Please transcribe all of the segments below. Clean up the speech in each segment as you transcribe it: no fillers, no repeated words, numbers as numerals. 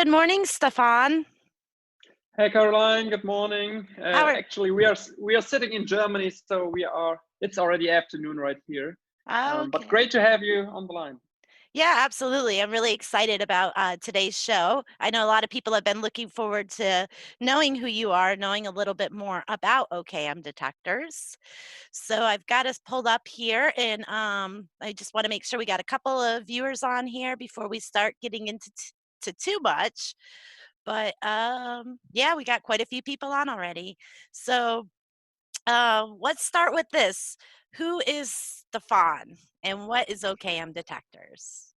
Good morning, Stefan. Hey Caroline, good morning. How are Actually, we are sitting in Germany, so it's already afternoon right here. But okay. great to have you on the line. Yeah, absolutely. I'm really excited about today's show. I know a lot of people have been looking forward to knowing who you are, knowing a little bit more about OKM detectors. So I've got us pulled up here, and I just want to make sure we got a couple of viewers on here before we start getting into to too much. But yeah, we got quite a few people on already. So let's start with this. Who is Stefan and what is OKM detectors?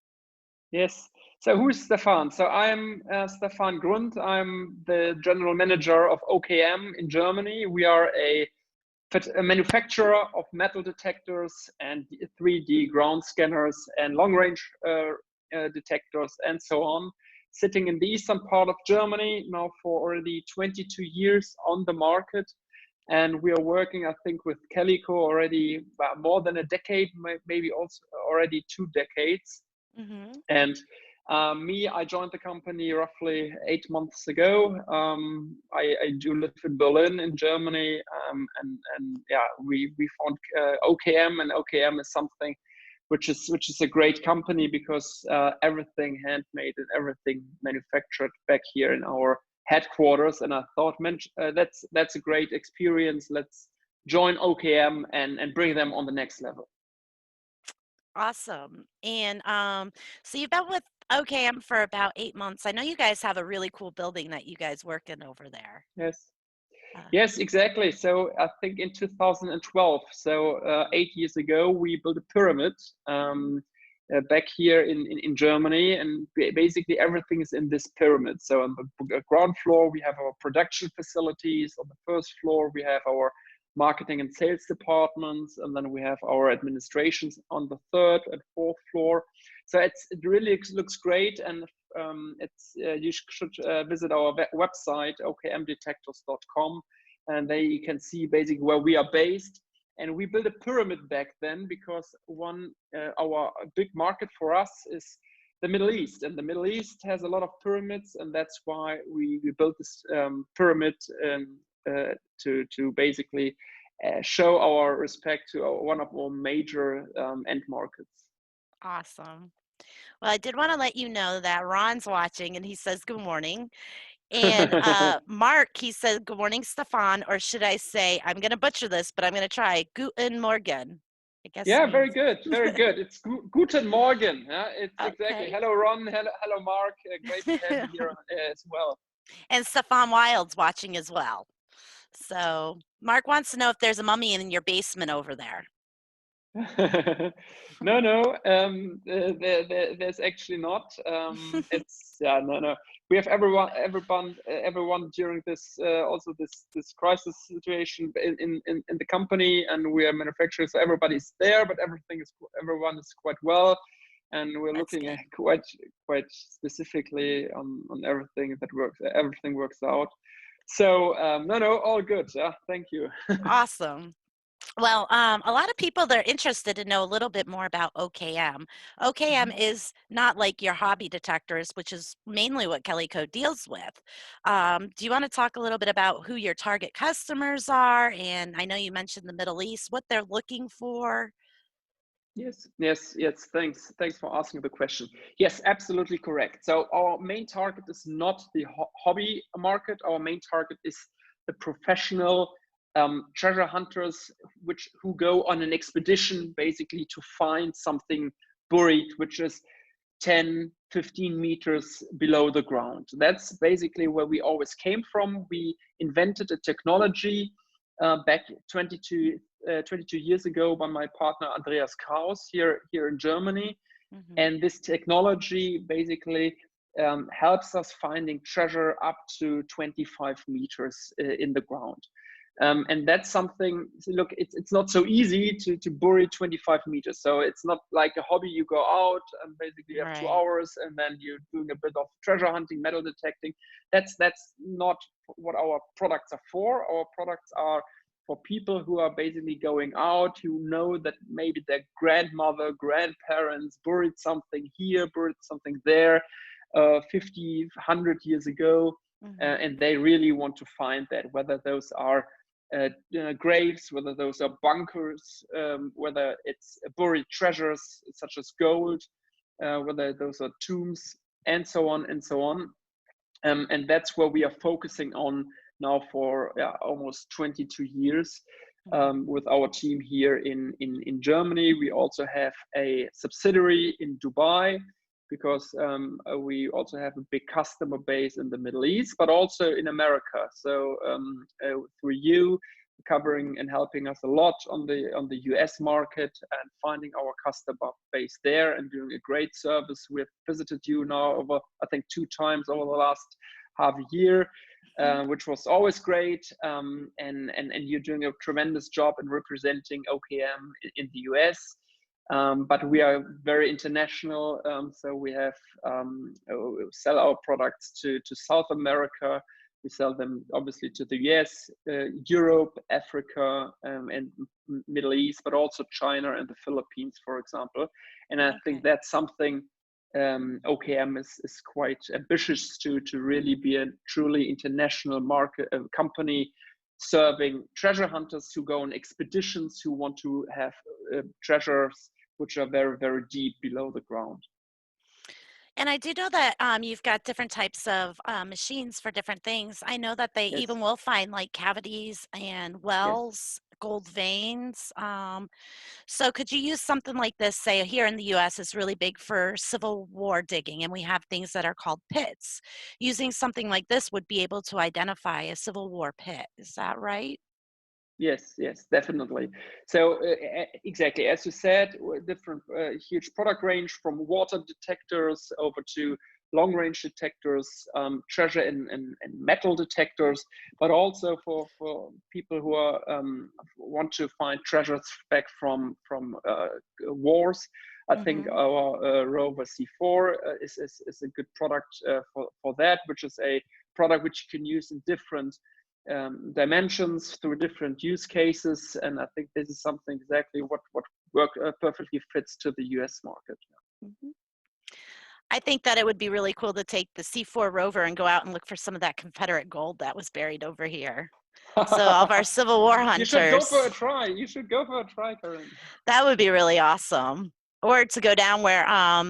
Yes. So who's Stefan? So I'm Stefan Grund. I'm the general manager of OKM in Germany. We are a manufacturer of metal detectors and 3D ground scanners and long-range detectors and so on, sitting in the eastern part of Germany now for already 22 years on the market. And we are working, I think, with Kellyco already more than a decade, maybe also already 2 decades. Mm-hmm. And I joined the company roughly 8 months ago. I do live in Berlin, in Germany, and yeah, we found OKM, and OKM is something which is a great company because everything handmade and everything manufactured back here in our headquarters. And I thought, that's a great experience. Let's join OKM and bring them on the next level. Awesome. And so you've been with OKM for about 8 months. I know you guys have a really cool building that you guys work in over there. Yes. Uh, Yes, exactly. So I think in 2012, so 8 years ago, we built a pyramid back here in Germany, and basically everything is in this pyramid. So on the ground floor, we have our production facilities. On the first floor, we have our marketing and sales departments, and then we have our administrations on the third and fourth floor. So it really looks great, and you should visit our website okmdetectors.com, and there you can see basically where we are based. And we built a pyramid back then because our big market for us is the Middle East, and the Middle East has a lot of pyramids, and that's why we built this pyramid to basically show our respect to one of our major end markets. awesome. Well, I did want to let you know that Ron's watching and he says good morning. And Mark, he said, good morning, Stefan. Or should I say, I'm going to butcher this, but I'm going to try Guten Morgen. I guess Yeah, very means. good, very good. It's Guten Morgen. Yeah, it's exactly. Okay. Hello, Ron. Hello, Mark. Great to have you here as well. And Stefan Wild's watching as well. So Mark wants to know if there's a mummy in your basement over there. No. There's actually not. No. We have everyone during this also this crisis situation in the company, and we are manufacturers, so everybody's there, but everyone is quite well, and we're That's looking at good. quite specifically on everything that works. Everything works out. So no, all good. Yeah, thank you. Awesome. Well, a lot of people, they're interested to know a little bit more about OKM. OKM is not like your hobby detectors, which is mainly what Kellyco deals with. Do you want to talk a little bit about who your target customers are? And I know you mentioned the Middle East, what they're looking for. Yes. Thanks for asking the question. Yes, absolutely correct. So our main target is not the hobby market. Our main target is the professional treasure hunters, who go on an expedition basically to find something buried, which is 10, 15 meters below the ground. That's basically where we always came from. We invented a technology back 22 years ago by my partner Andreas Kraus here in Germany. Mm-hmm. And this technology basically helps us finding treasure up to 25 meters in the ground. And that's something, look, it's not so easy to bury 25 meters. So it's not like a hobby. You go out and basically you have 2 hours and then you're doing a bit of treasure hunting, metal detecting. That's not what our products are for. Our products are for people who are basically going out, who know that maybe their grandmother, grandparents buried something here, buried something there. 50, 100 years ago, Hmm. and they really want to find that, whether those are graves, whether those are bunkers, whether it's buried treasures such as gold, whether those are tombs, and so on and so on. And that's where we are focusing on now for almost 22 years Hmm. with our team here in Germany. We also have a subsidiary in Dubai because we also have a big customer base in the Middle East, but also in America. So through you, covering and helping us a lot on the US market and finding our customer base there and doing a great service. We've visited you now over, I think, 2 times over the last half a year, which was always great. And you're doing a tremendous job in representing OKM in the US. But we are very international, so we have sell our products to South America. We sell them obviously to the US, Europe, Africa, and Middle East, but also China and the Philippines, for example. And I think Okay. that's something OKM is quite ambitious to really be a truly international market company, serving treasure hunters who go on expeditions, who want to have treasures which are very, very deep below the ground. And I do know that you've got different types of machines for different things. I know that they Yes, even will find like cavities and yes, wells, gold veins. So could you use something like this? Say here in the US is really big for Civil War digging, and we have things that are called pits. Using something like this would be able to identify a Civil War pit. Is that right? yes, yes, definitely. So exactly as you said, different huge product range from water detectors over to long range detectors, treasure and metal detectors, but also for people who are want to find treasures back from wars. I think Mm-hmm. our Rover C4 is a good product for that, which is a product which you can use in different dimensions through different use cases. And I think this is something exactly what work perfectly fits to the US market. Hmm. I think that it would be really cool to take the C4 rover and go out and look for some of that Confederate gold that was buried over here. So all of our Civil War You should go for hunters. a try. You should go for a try, Karen. That would be really awesome. Or to go down where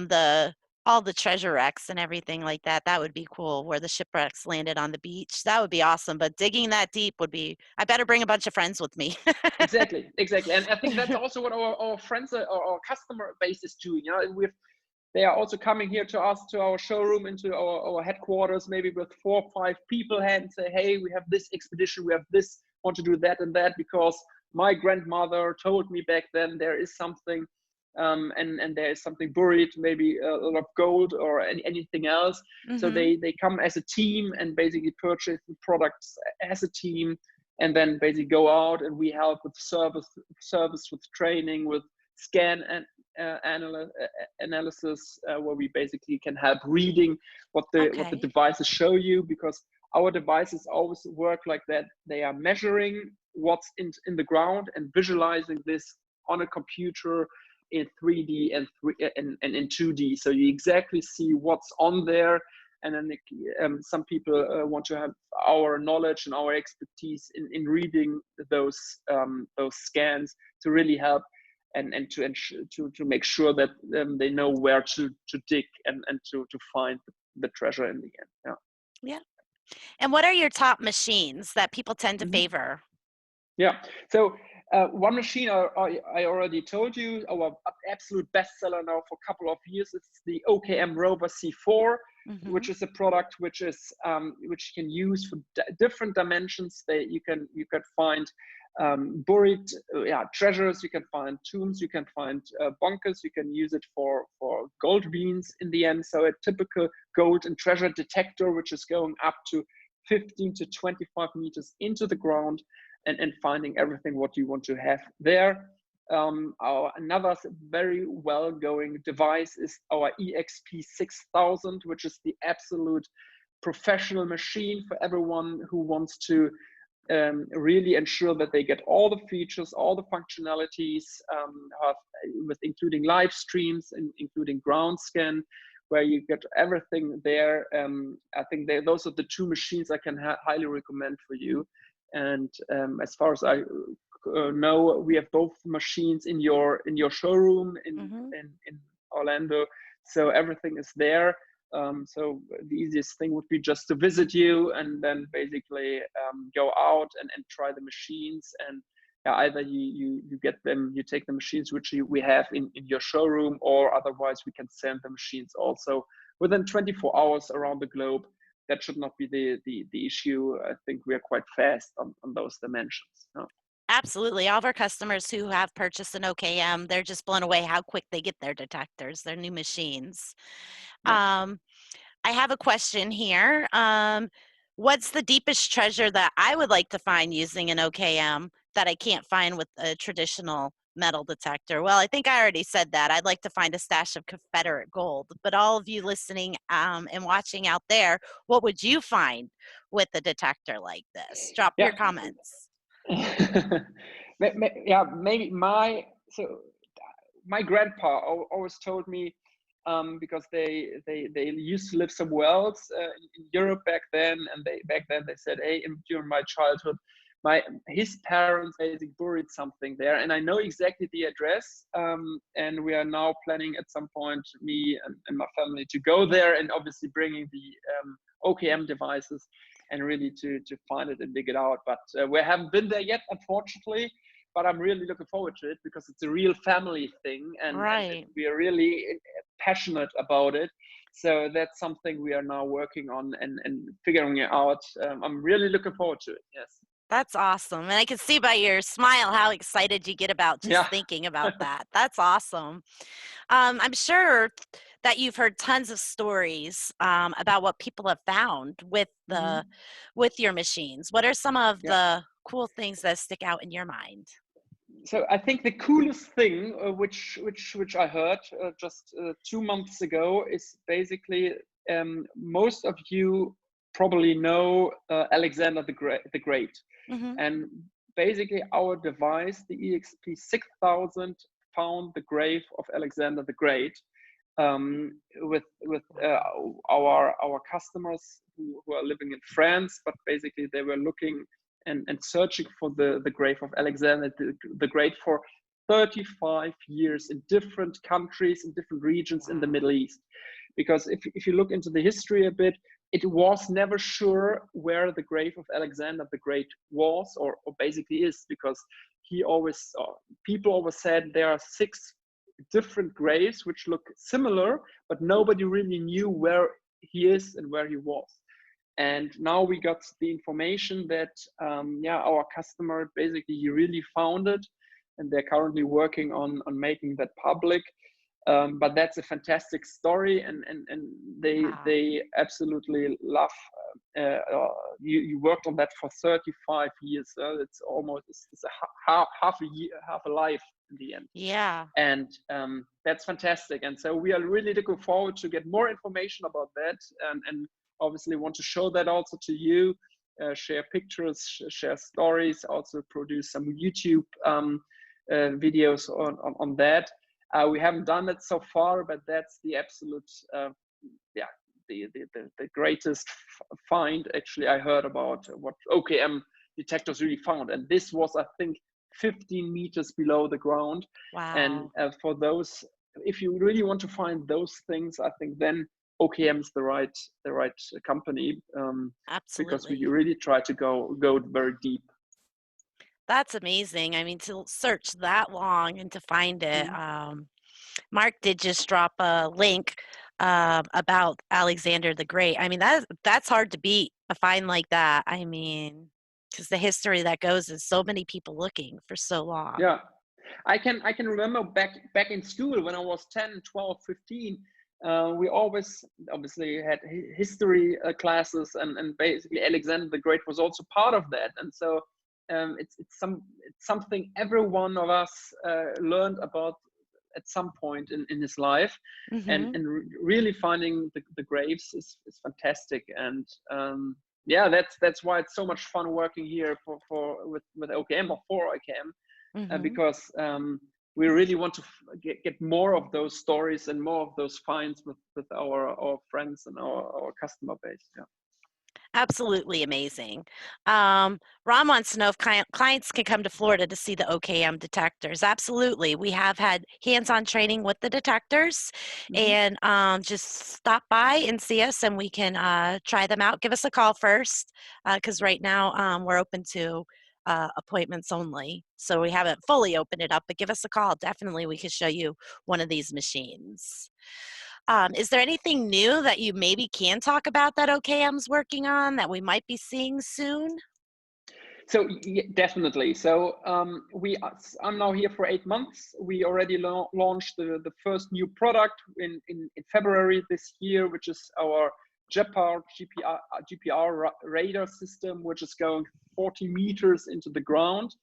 the all the treasure wrecks and everything like that. That would be cool. Where the shipwrecks landed on the beach. That would be awesome. But digging that deep would be. I better bring a bunch of friends with me. Exactly, exactly. And I think that's also what our friends or our customer base is doing. You know, they are also coming here to us, to our showroom, into our headquarters, maybe with 4 or 5 people, and say, hey, we have this expedition, we have this, want to do that and that, because my grandmother told me back then there is something, and there is something buried, maybe a lot of gold or anything else. So Hmm. they come as a team and basically purchase the products as a team, and then basically go out, and we help with service with training, with scan and analysis, where we basically can help reading what the Okay. devices show you, because our devices always work like that. They are measuring what's in the ground and visualizing this on a computer in 3D and in 2D, so you exactly see what's on there. And then some people want to have our knowledge and our expertise in reading those scans to really help and to make sure that they know where to dig and to find the treasure in the end. Yeah. Yeah. And what are your top machines that people tend to Mhm. favor? Yeah. So one machine I already told you, our absolute bestseller now for a couple of years, it's the OKM Rover C4, Hmm. which is a product which is which you can use for different dimensions. You can find buried treasures, you can find tombs, you can find bunkers, you can use it for gold beans in the end. So a typical gold and treasure detector, which is going up to 15 to 25 meters into the ground, and finding everything what you want to have there. Another very well going device is our EXP 6000, which is the absolute professional machine for everyone who wants to really ensure that they get all the features, all the functionalities, with including live streams and including ground scan. where you get everything there. I think those are the two machines I can highly recommend for you. And as far as I know, we have both machines in your showroom Hmm. in Orlando, so everything is there. So the easiest thing would be just to visit you and then basically go out and try the machines. And yeah, either you get them, you take the machines which we have in your showroom, or otherwise we can send the machines also within 24 hours around the globe. That should not be the issue. I think we are quite fast on those dimensions. No? Absolutely. All of our customers who have purchased an OKM, they're just blown away how quick they get their detectors, their new machines. Yeah. Um, I have a question here. What's the deepest treasure that I would like to find using an OKM that I can't find with a traditional metal detector? Well, I think I already said that. I'd like to find a stash of Confederate gold. But all of you listening and watching out there, what would you find with a detector like this? Drop your Yeah. comments. Yeah, maybe my grandpa always told me, because they used to live somewhere else in Europe back then, and they said, hey, during my childhood, his parents basically buried something there, and I know exactly the address. And we are now planning at some point, me and my family, to go there, and obviously bringing the OKM devices and really to find it and dig it out. But we haven't been there yet, unfortunately. But I'm really looking forward to it because it's a real family thing, and Right. we are really passionate about it. So that's something we are now working on and figuring it out. I'm really looking forward to it. Yes. That's awesome. And I can see by your smile how excited you get about just Yeah. thinking about that. That's awesome. I'm sure that you've heard tons of stories about what people have found Hmm. with your machines. What are some of Yeah. the cool things that stick out in your mind? So I think the coolest thing, which I heard just 2 months ago, is basically, most of you probably know Alexander the Great. Hmm. And basically, our device, the EXP 6000, found the grave of Alexander the Great. With Wow. our customers who are living in France, but basically they were looking and searching for the grave of Alexander the Great for 35 years in different countries, in different regions in the Middle Wow. East. Because if you look into the history a bit, it was never sure where the grave of Alexander the Great was, or basically is, because he always, people always said there are 6 different graves which look similar, but nobody really knew where he is and where he was. And now we got the information that, yeah, our customer basically, he really found it, and they're currently working on making that public. But that's a fantastic story, and Wow. they absolutely love. You worked on that for 35 years. It's almost, it's a half a year, half a life in the end. Yeah. And that's fantastic. And so we are really looking forward to get more information about that, and obviously want to show that also to you, share pictures, share stories, also produce some YouTube videos on that. We haven't done it so far, but that's the absolute, yeah, the greatest find actually I heard about what OKM detectors really found. And this was, I think, 15 meters below the ground. And Wow. for those, if you really want to find those things, I think then OKM is the right company, because we Absolutely. really try to go very deep. That's amazing. I mean, to search that long and to find it. Mhm. Mark did just drop a link about Alexander the Great. I mean, that's hard to beat, a find like that. I mean, because the history that goes is so many people looking for so long. Yeah, I can remember back in school when I was 10, 12, 15. We always obviously had history classes, and basically Alexander the Great was also part of that. And so it's something every one of us learned about at some point in his life. and Hmm. and really finding the graves is fantastic. And yeah, that's why it's so much fun working here with OKM, or for OKM, Hmm. because we really want to get more of those stories and more of those finds with our friends and our customer base. Yeah. Absolutely amazing. Ron wants to know if clients can come to Florida to see the OKM detectors. Absolutely. We have had hands-on training with the detectors, Hmm. and just stop by and see us, and we can try them out. Give us a call first, because right now we're open to appointments only. So we haven't fully opened it up, but give us a call. Definitely, we can show you one of these machines. Is there anything new that you maybe can talk about that OKM's working on that we might be seeing soon? So yeah, definitely. So I'm now here for 8 months. We already launched the first new product in February this year, which is our GPR radar system, which is going 40 meters into the ground,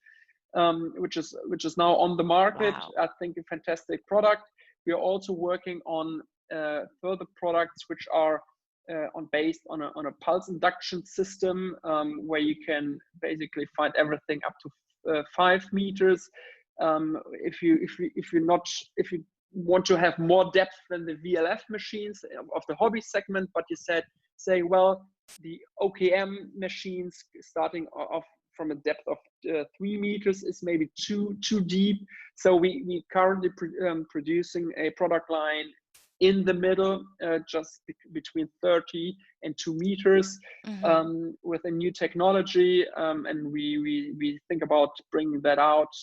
which is now on the market. Wow. I think a fantastic product. We are also working on further products which are based on a pulse induction system, where you can basically find everything up to 5 meters. If you want to have more depth than the VLF machines of the hobby segment, but you say, well, the OKM machines starting off from a depth of 3 meters is maybe too deep. So we currently producing a product line in the middle, just between 30 and 2 meters, Hmm. with a new technology, and we think about bringing that out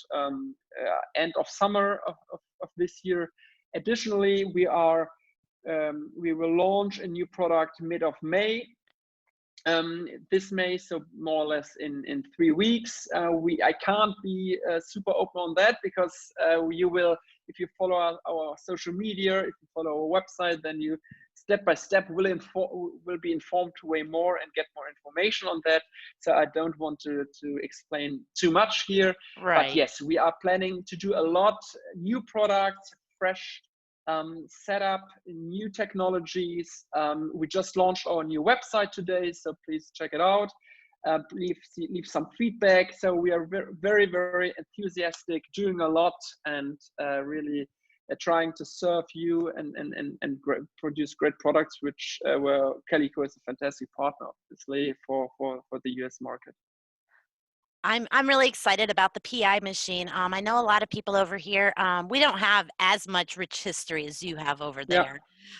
end of summer of this year. Additionally, we will launch a new product mid of May, this May, so more or less in 3 weeks. I can't be super open on that because you will, if you follow our social media, if you follow our website, then you step by step will be informed way more and get more information on that. So I don't want to explain too much here, but Right. yes, we are planning to do a lot new products, fresh setup, new technologies. We just launched our new website today, so please check it out. Leave some feedback. So we are very, very enthusiastic, doing a lot, and really trying to serve you and produce great products, which where Kellyco is a fantastic partner, obviously, for the US market. I'm really excited about the PI machine. I know a lot of people over here. We don't have as much rich history as you have over Yeah,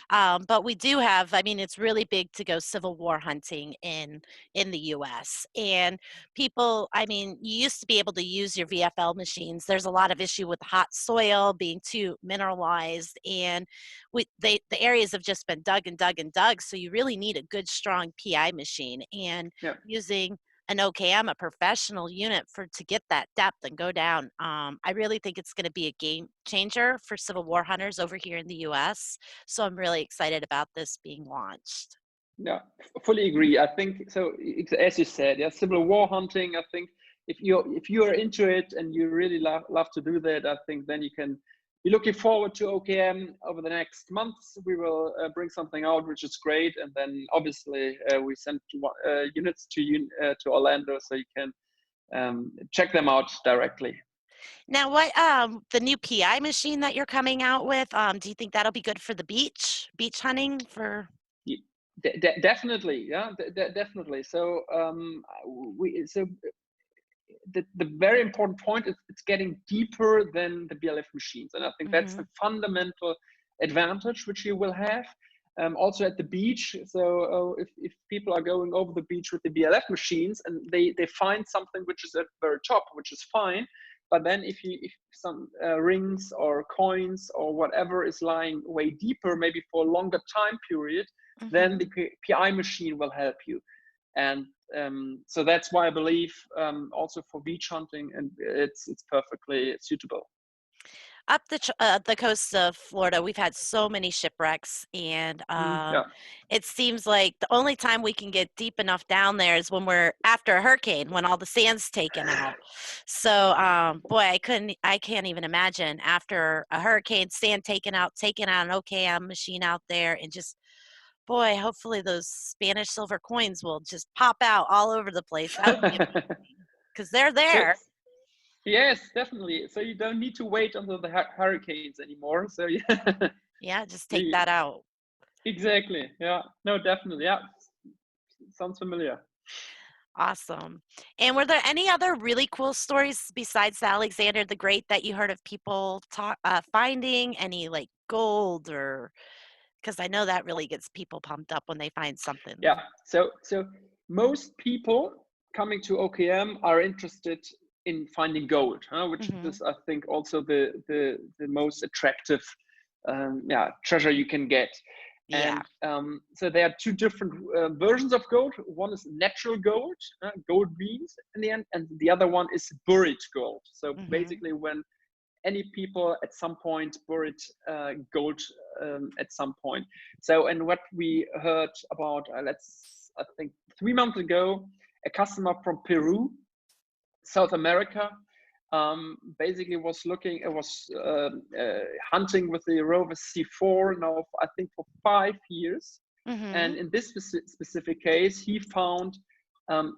there, but we do have. I mean, it's really big to go Civil War hunting in the U.S. And people. I mean, you used to be able to use your VFL machines. There's a lot of issue with hot soil being too mineralized, and the areas have just been dug and dug and dug. So you really need a good, strong PI machine, and yeah. using an OKM, a professional unit to get that depth and go down. I really think it's going to be a game changer for Civil War hunters over here in the U.S. So I'm really excited about this being launched. Yeah, fully agree. I think so. As you said, yeah, civil war hunting. I think if you are into it and you really love to do that, I think then you can be looking forward to OKM over the next months. We will bring something out, which is great, and then obviously we send units to Orlando, so you can check them out directly. Now, what the new PI machine that you're coming out with? Do you think that'll be good for the beach hunting for? Definitely, yeah, definitely. So the very important point is it's getting deeper than the BLF machines, and I think that's Hmm. the fundamental advantage which you will have. Also at the beach, so if people are going over the beach with the BLF machines and they find something which is at the very top, which is fine, but then if some rings or coins or whatever is lying way deeper, maybe for a longer time period, then Hmm. the PI machine will help you. And so that's why I believe also for beach hunting, and it's perfectly suitable. Up the coast of Florida, we've had so many shipwrecks, and Yeah. it seems like the only time we can get deep enough down there is when we're after a hurricane, when all the sand's taken out. So, boy, I can't even imagine after a hurricane, sand taking out an OKM machine out there, and just, boy, hopefully those Spanish silver coins will just pop out all over the place. That would be amazing because they're so there. Yes, definitely. So you don't need to wait until the hurricanes anymore. So yeah, Yeah, just take you, that out. exactly. Yeah. No, definitely. Yeah. Sounds familiar. Awesome. And were there any other really cool stories besides the Alexander the Great that you heard of people finding any like gold or because I know that really gets people pumped up when they find Yeah. something. So most people coming to OKM are interested in finding gold, huh? Which Hmm. is, I think, also the most attractive, yeah, treasure you can get. Yeah. And so there are two different versions of gold. One is natural gold, gold beans in the end, and the other one is buried gold. So Hmm. basically, when any people at some point buried gold at some point. So, and what we heard about, I think 3 months ago, a customer from Peru, South America, basically was looking, it was hunting with the Rover C4 now, I think for 5 years. And Hmm. in this specific case, he found um,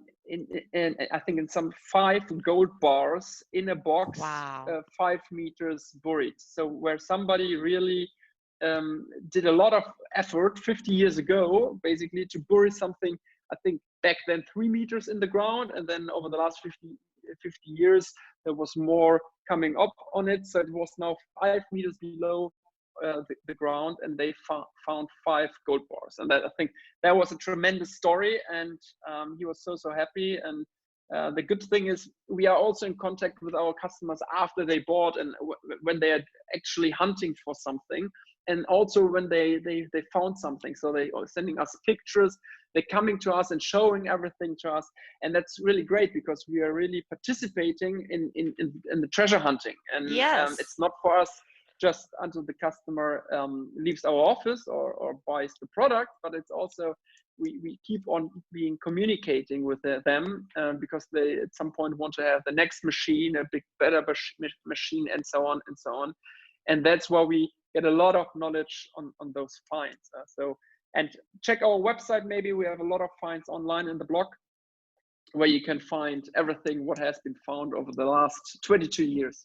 I think in some 5 gold bars in a box, Wow. 5 meters buried. So where somebody really did a lot of effort 50 years ago, basically to bury something. I think back then 3 meters in the ground, and then over the last 50 years there was more coming up on it. So it was now 5 meters below the ground, and they found 5 gold bars. And that, I think that was a tremendous story, and he was so happy. And the good thing is we are also in contact with our customers after they bought and when they are actually hunting for something, and also when they found something. So they are sending us pictures, they're coming to us and showing everything to us. And that's really great because we are really participating in the treasure hunting. And it's Yes. not for us just until the customer leaves our office or buys the product, but it's also we keep on being communicating with them because they at some point want to have the next machine, a big better machine, and so on and so on. And that's why we get a lot of knowledge on those finds. So, and check our website, maybe we have a lot of finds online in the blog where you can find everything what has been found over the last 22 years.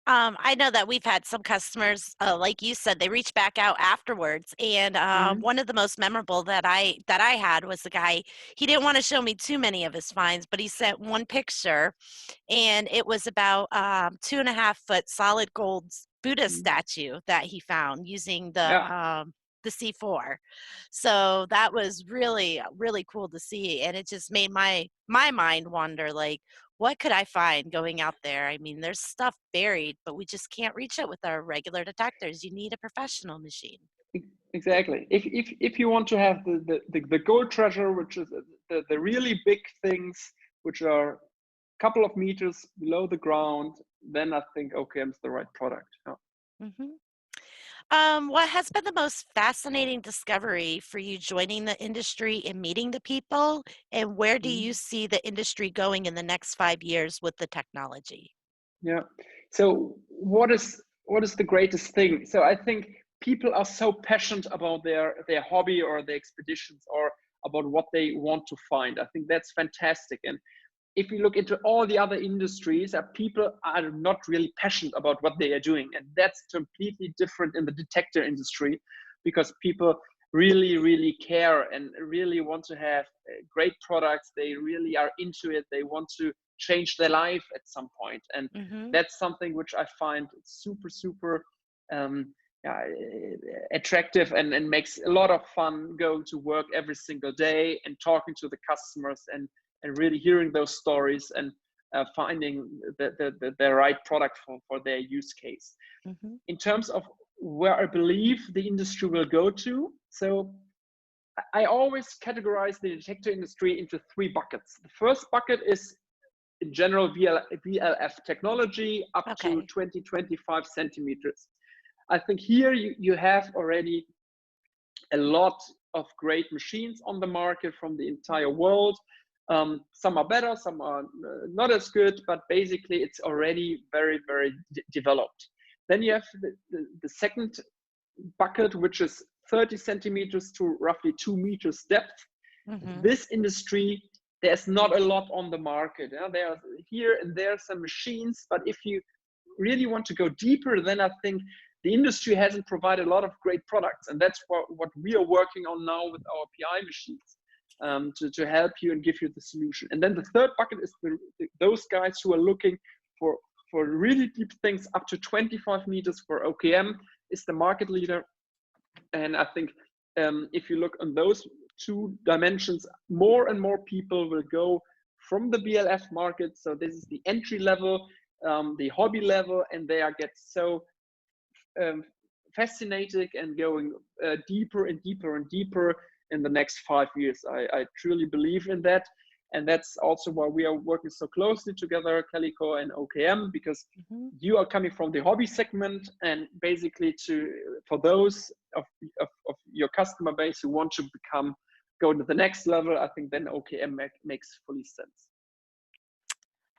I know that we've had some customers, like you said, they reach back out afterwards, and Mm-hmm. one of the most memorable that I had was the guy. He didn't want to show me too many of his finds, but he sent one picture, and it was about 2.5 foot solid gold Buddha Mm-hmm. statue that he found using Yeah. the C4. So that was really really cool to see, and it just made my mind wander. Like, what could I find going out there? I mean, there's stuff buried, but we just can't reach it with our regular detectors. You need a professional machine. Exactly. If you want to have the gold treasure, which is the really big things, which are a couple of meters below the ground, then I think OKM is the right product. Yeah. Hmm. What has been the most fascinating discovery for you joining the industry and meeting the people? And where do you Mhm. see the industry going in the next 5 years with the technology? Yeah. So what is the greatest thing? So I think people are so passionate about their hobby or their expeditions or about what they want to find. I think that's fantastic. And if you look into all the other industries, people are not really passionate about what they are doing. And that's completely different in the detector industry because people really care and really want to have great products. They really are into it. They want to change their life at some point. And Hmm. that's something which I find super um, yeah, attractive and makes a lot of fun going to work every single day and talking to the customers and really hearing those stories and finding the right product for their use case. Hmm. In terms of where I believe the industry will go to, so I always categorize the detector industry into 3 buckets. The first bucket is in general VLF technology up to Okay. 20-25 centimeters. I think here you have already a lot of great machines on the market from the entire world. Some are better, some are not as good, but basically it's already very developed. Then you have the second bucket, which is 30 centimeters to roughly 2 meters depth. Hmm. This industry there's not a lot on the market. There are here and there some machines, but if you really want to go deeper, then I think the industry hasn't provided a lot of great products, and that's what we are working on now with our PI machines, to help you and give you the solution. And then the third bucket is those guys who are looking for really deep things up to 25 meters. For OKM is the market leader, and I think if you look on those two dimensions, more and more people will go from the BLF market. So this is the entry level, the hobby level, and they are get so fascinated and going deeper and deeper and deeper in the next 5 years. I truly believe in that. And that's also why we are working so closely together, Kellyco and OKM, because you are coming from the hobby segment, and basically for those of your customer base who want to go to the next level, I think then OKM makes fully sense.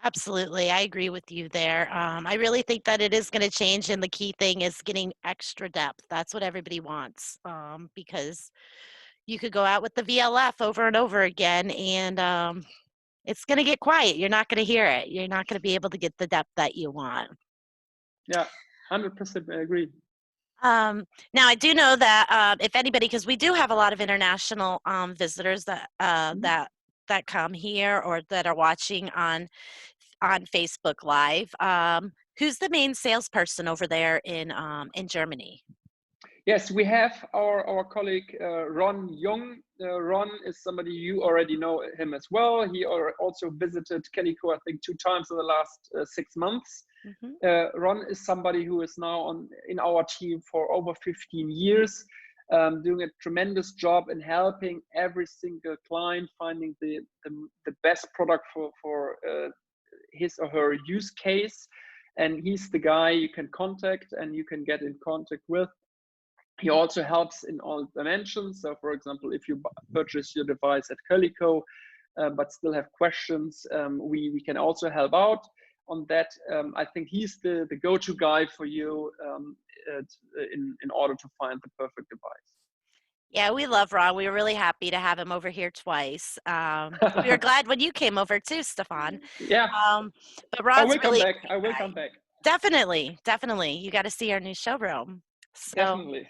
Absolutely, I agree with you there. I really think that it is going to change, and the key thing is getting extra depth. That's what everybody wants, because you could go out with the VLF over and over again, and it's going to get quiet. You're not going to hear it. You're not going to be able to get the depth that you want. Yeah, 100% I agree. Now, I do know that if anybody, because we do have a lot of international visitors that that come here or that are watching on Facebook Live. Who's the main salesperson over there in Germany? Yes, we have our colleague Ron Young. Ron is somebody you already know him as well. He also visited Kellyco, I think, 2 times in the last 6 months. Ron is somebody who is now in our team for over 15 years, doing a tremendous job in helping every single client finding the best product for his or her use case. And he's the guy you can contact and you can get in contact with. He also helps in all dimensions. So, for example, if you purchase your device at Kellyco, but still have questions, we can also help out on that. I think he's the go-to guy for you in order to find the perfect device. Yeah, we love Ron. We were really happy to have him over here twice. We were glad when you came over too, Stefan. Yeah. But Ron's really a great I will guy. come back. Definitely, definitely. You got to see our new showroom. So, Definitely.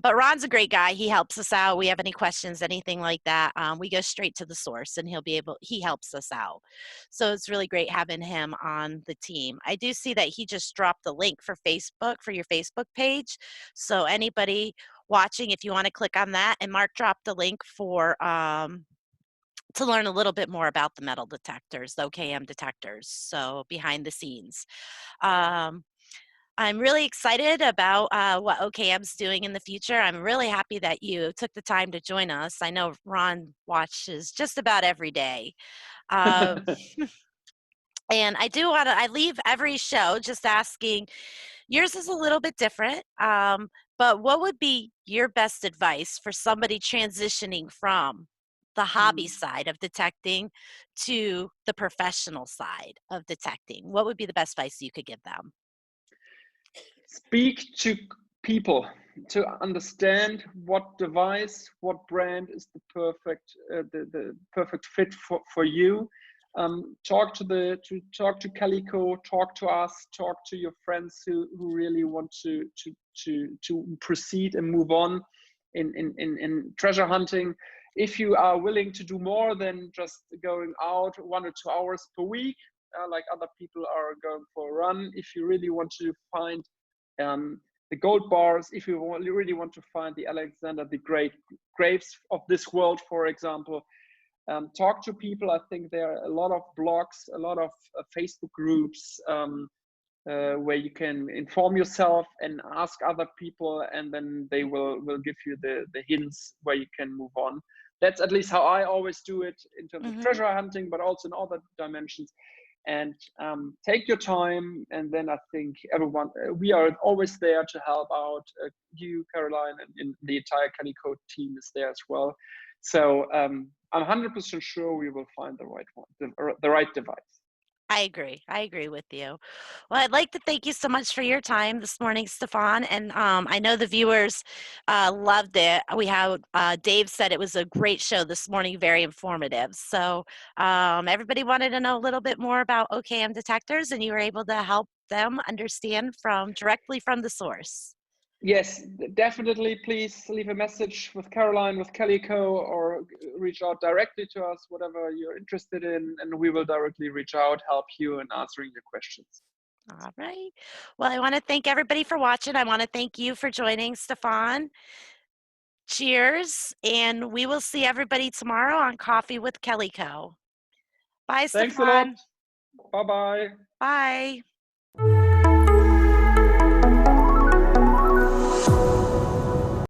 but Ron's a great guy. He helps us out. We have any questions, anything like that, we go straight to the source, and he helps us out. So it's really great having him on the team. I do see that he just dropped the link for Facebook, for your Facebook page. So anybody watching, if you want to click on that, and Mark dropped the link for to learn a little bit more about the metal detectors, the OKM detectors, so behind the scenes. I'm really excited about what OKM's doing in the future. I'm really happy that you took the time to join us. I know Ron watches just about every day. Um, and I leave every show just asking, yours is a little bit different, but what would be your best advice for somebody transitioning from the hobby side of detecting to the professional side of detecting? What would be the best advice you could give them? Speak to people to understand what device, what brand is the perfect fit for you. Talk to Kellyco, talk to us, talk to your friends who really want to proceed and move on in treasure hunting. If you are willing to do more than just going out 1 or 2 hours per week, like other people are going for a run, if you really want to find the gold bars, if you really want to find the Alexander the Great graves of this world, for example, talk to people. I think there are a lot of blogs, a lot of Facebook groups where you can inform yourself and ask other people, and then they will give you the hints where you can move on. That's at least how I always do it in terms of treasure hunting, but also in other dimensions. And take your time, and then I think everyone, we are always there to help out. You, Caroline, and the entire Kellyco team is there as well. So I'm 100% sure we will find the right one, the right device. I agree. I agree with you. Well, I'd like to thank you so much for your time this morning, Stefan. And I know the viewers loved it. We had Dave said it was a great show this morning, very informative. So everybody wanted to know a little bit more about OKM detectors, and you were able to help them understand from directly from the source. Yes, definitely. Please leave a message with Caroline, with Kellyco, or reach out directly to us, whatever you're interested in, and we will directly reach out, help you in answering your questions. All right. Well, I want to thank everybody for watching. I want to thank you for joining, Stefan. Cheers, and we will see everybody tomorrow on Coffee with Kellyco. Bye, Thanks a lot. Stefan. Bye bye. Bye.